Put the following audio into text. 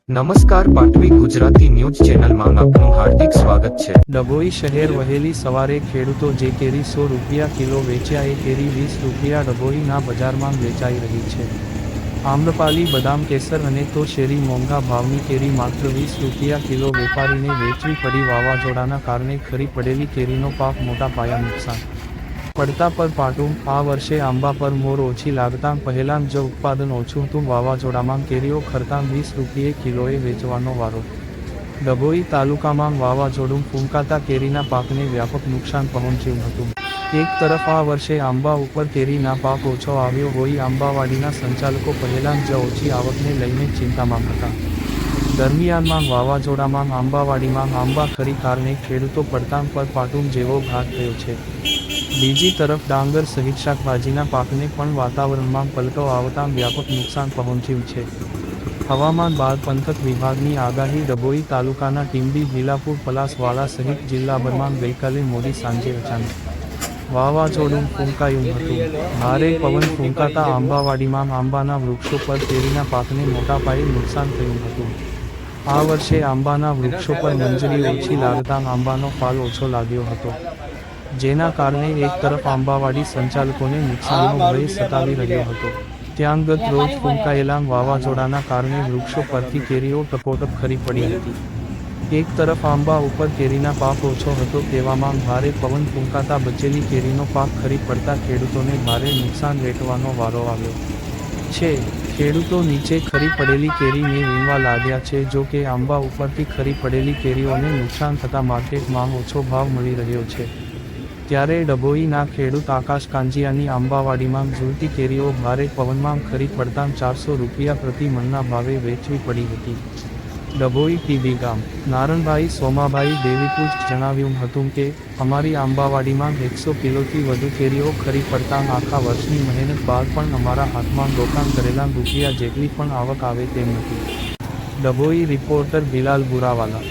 નમસ્કાર પાટવી ગુજરાતી ન્યૂઝ ચેનલમાં આપનું હાર્દિક સ્વાગત છે। ડભોઈ શહેર વહેલી સવારે ખેડૂતો જે કેરી ₹100 કિલો વેચ્યા એ કેરી ₹20 ડભોઈના બજારમાં વેચાઈ રહી છે। આમ્રપાલી બદામ કેસર અને તો શેરી મોંઘા ભાવની કેરી માત્ર ₹20 કિલો વેપારીને વેચવી પડી। વાવાઝોડાના કારણે ખરી પડેલી કેરીનો પાક મોટા પાયા નુકસાન પડતા પર પાટું। આ વર્ષે આંબા પર મોર ઓછી લાગતાં પહેલાં જ ઉત્પાદન ઓછું હતું। વાવાઝોડામાં કેરીઓ ખરતાં ₹20 કિલોએ વેચવાનો વારો। ડભોઈ તાલુકામાં વાવાઝોડું ફૂંકાતા કેરીના પાકને વ્યાપક નુકસાન પહોંચ્યું હતું। એક તરફ આ વર્ષે આંબા ઉપર કેરીના પાક ઓછો આવ્યો હોઈ આંબાવાડીના સંચાલકો પહેલાં જ ઓછી આવકને લઈને ચિંતામાં હતા। દરમિયાનમાં વાવાઝોડામાં આંબાવાડીમાં આંબા ખરી કારણે ખેડૂતો પડતાં પર પાટું જેવો ઘાટ થયો છે। બીજી તરફ ડાંગર સહિત શાકભાજીના પાકને પણ વાતાવરણમાં પલટો આવતાં વ્યાપક નુકસાન પહોંચ્યું છે। હવામાન પંથક વિભાગની આગાહી ડભોઈ તાલુકાના ટીંબી ભીલાપુર પલાસવાડા સહિત જિલ્લાભરમાં ગઈકાલે મોડી સાંજે અચાનક વાવાઝોડું ફૂંકાયું હતું। ભારે પવન ફૂંકાતા આંબાવાડીમાં આંબાના વૃક્ષો પર કેરીના પાકને મોટા પાયે નુકસાન થયું હતું। આ વર્ષે આંબાના વૃક્ષો પર મંજરી ઓછી લાગતાં આંબાનો ફાલ ઓછો લાગ્યો હતો, જેના કારણે એક તરફ આંબાવાડી સંચાલકોને નુકસાનનો ભય સતાવી રહ્યો હતો, ત્યાં ગત રોજ ફૂંકાયેલા વાવાઝોડાના કારણે વૃક્ષો પરથી કેરીઓ ટપોટપ ખરી પડી હતી। એક તરફ આંબા ઉપર કેરીના પાક ઓછો હતો તેવામાં ભારે પવન ફૂંકાતા બચેલી કેરીનો પાક ખરી પડતા ખેડૂતોને ભારે નુકસાન વેઠવાનો વારો આવ્યો છે। ખેડૂતો નીચે ખરી પડેલી કેરીને વીણવા લાગ્યા છે। જો કે આંબા ઉપરથી ખરી પડેલી કેરીઓને નુકસાન થતાં માર્કેટમાં ઓછો ભાવ મળી રહ્યો છે। ત્યારે ડભોઈના ખેડૂત આકાશ કાંજીયાની આંબાવાડીમાં ઝૂલતી કેરીઓ ભારે પવનમાં ખરી પડતાં ₹400 પ્રતિ મણના ભાવે વેચવી પડી હતી। ડભોઈ ટીબી ગામ નારણભાઈ સોમાભાઈ દેવીપૂજ જણાવ્યું હતું કે અમારી આંબાવાડીમાં 100 કિલોથી વધુ કેરીઓ ખરી પડતાં આખા વર્ષની મહેનત બાદ પણ અમારા હાથમાં રોકાણ કરેલા રૂપિયા જેટલી પણ આવક આવે તેમ નથી। ડભોઈ રિપોર્ટર બિલાલ બુરાવાલા।